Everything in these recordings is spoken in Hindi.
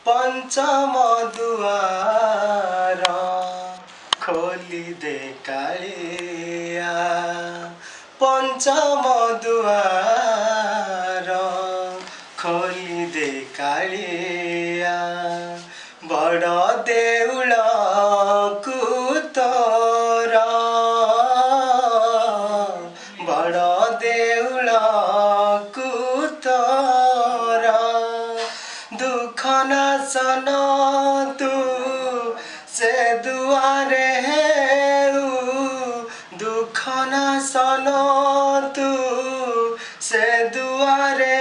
पंचम दुआर खोली दे कालिया पंचम दुआर खोली दे कालिया बड़ देउल को तोर बड़ देउल को तोर दुख नाशन तू से दुआरे दुख नाशन तू से दुआरे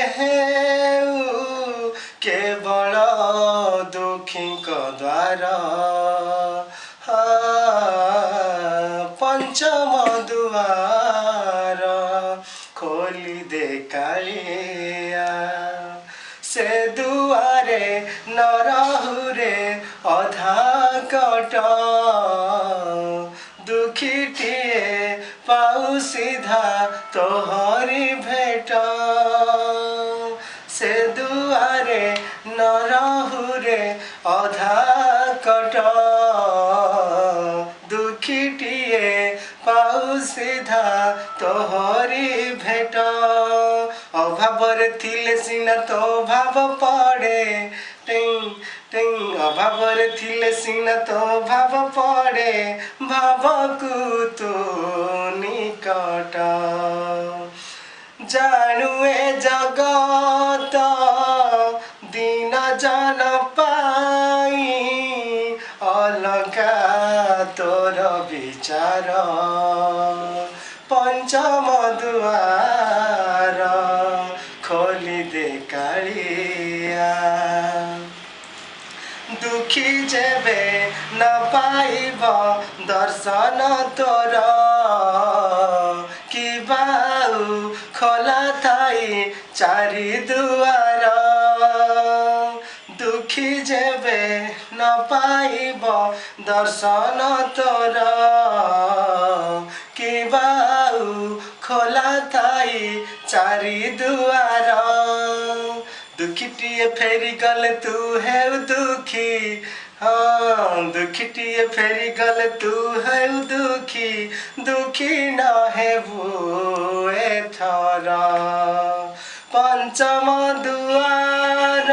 केवल दुखी को द्वार पंचम दुआर खोली दे कालिया से दुआरे न रहुरे अधा कट दुखीटिए पाऊ सीधा तोहरी भेट से दुआरे न रहुरे अधा कट दुखीटिए पाऊ सीधा तोहरी भेट अभाव थिले सिना तो भाव पड़े टिंग टिंग अभाव थिले सिना तो भाव पड़े भाव को तो निकट जानुए जगत दिन जन पाई अलगा तोर विचार पंचम दुआर खोली दे कालिया दुखी जेबे न पाइब दर्शन तोर कि बाऊ खोला थाई चारि दुआर दुखी जेबे न पाइब दर्शन तोर कि बाऊ खोला थाई चारि दुआर दुखीटिए फेरी गल तू है दुखी हाँ दुखीटिए फेरी गल तू है दुखी दुखी न है वो एथर पंचम दुआर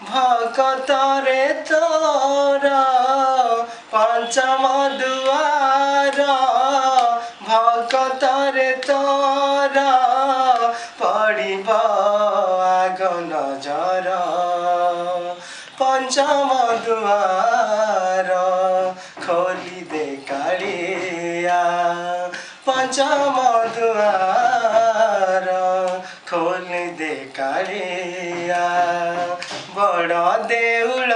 भकत रे तोर पंचम दुआर भकत रे तोर पड़िब आग नजर पंचम दुआर खोली दे कालिया पंचम दुआर खोली दे कालिया बड़ देउल